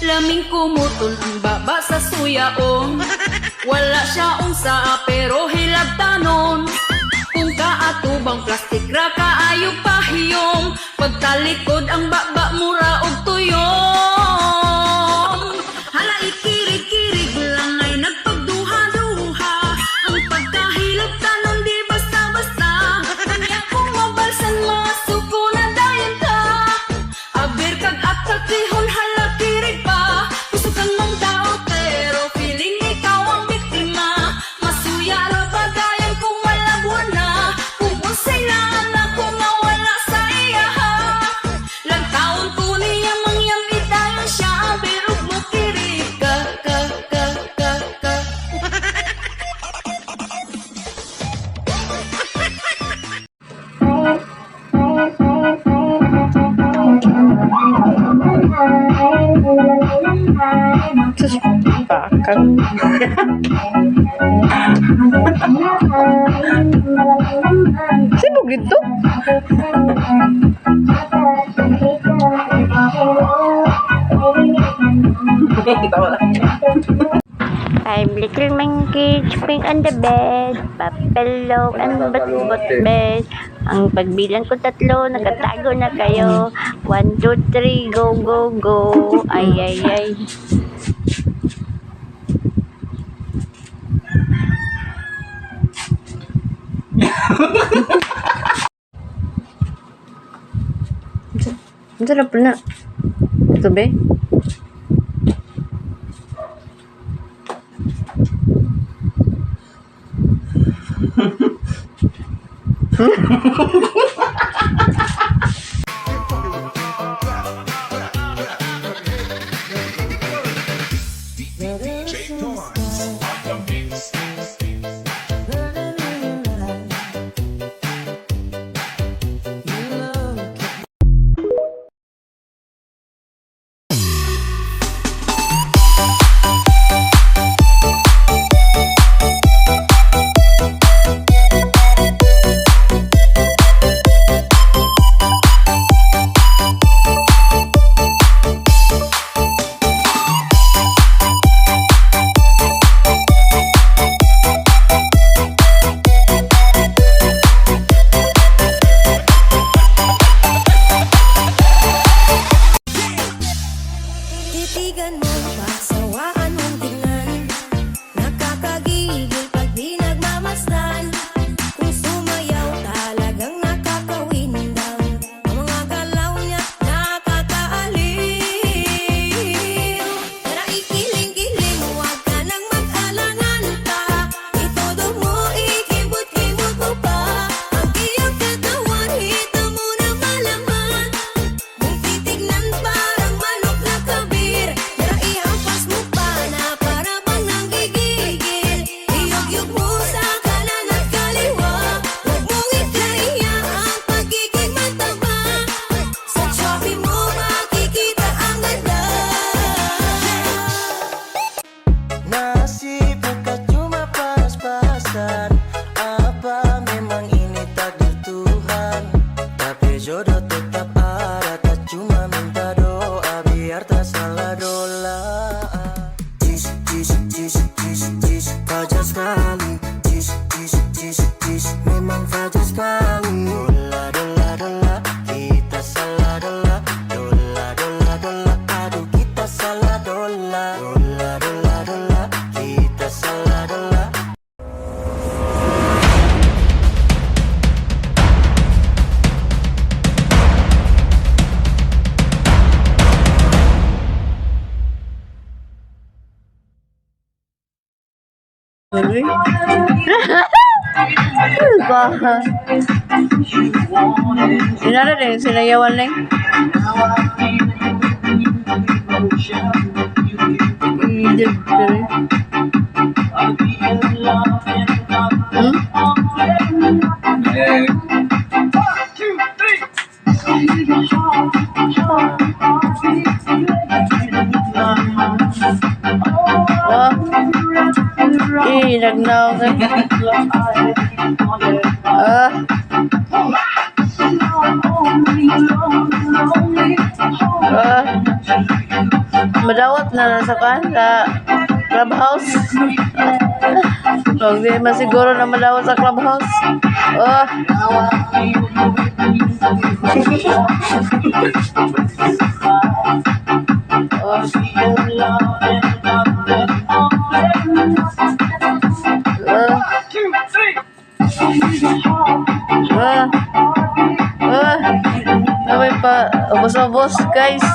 Laming kumuton ang baba sa suyaon. Wala siya unsa pero hilag tanon. Kung kaatubang plastik ra kaayo pahiyom, pagtalikod ang baba mura og tuyom. Hala ikirig-kirig lang ay nagpagduha-duha. Ang pagkahilag tanon di basta-basta. Kanya kung mabalsan masuko na dayon ta. Aber kag atakihon hala kirig pa. Gusto kang mang tao pero feeling ikaw ang biktima. Masuya ra ba dayon kung wala buwana? Kung unsay naana ko nga wala sa iya ha. Lang taon ko niya mangyami dayon siya. Aber ug mo kirig ka. Sus, bakal. Sibuk gitu? I'm little monkey jumping on the bed, papelo and but bed. Ang pagbilang ko 3, nakatago na kayo. 1, 2, 3, go, go, go. Ay, ay, ay. Ang sarap na. Ito ba? Titigan mo pa, sawaan mong tingnan. Nakakagigil pag di nagmamasdan. Kung sumayaw talagang nakakawindang. Ang mga galaw niya nakakaaliw. Tara ikiling-kiling, huwag ka nang mag-alangan pa. Itodo mo, ikibot-kibot mo pa. Ang iyong katawan, hito mo na malaman. Kung titignan parang manok na kabir. Tara ihampas mo pa na para bang nanggigigil. Iyog-yog mo sa kanan at kaliwa. Huwag mong itlaiya ang pagiging mataba. Sa Shopee mo makikita ang ganda. Nasibuk ka cuma pas-pasan. Apa memang ini takdir Tuhan? Tapi jodoh tetap ada, tak cuma minta doa biar tak salah dola. Jis, jis, jis, jis, jis, fajar sekali. Jis, jis, jis, jis, memang fajar sekali. Dola, dola, dola, kita salah dola. Dola, dola, dola, aduh kita salah dola. Dola, dola, dola, kita salah dola. Ano ba? Inara din, sinayawan lang. Nagnaw ka. madawat na sa kan sa clubhouse. Kung di man siguro na madawat sa clubhouse. Oh. May pa ubos-ubos guys.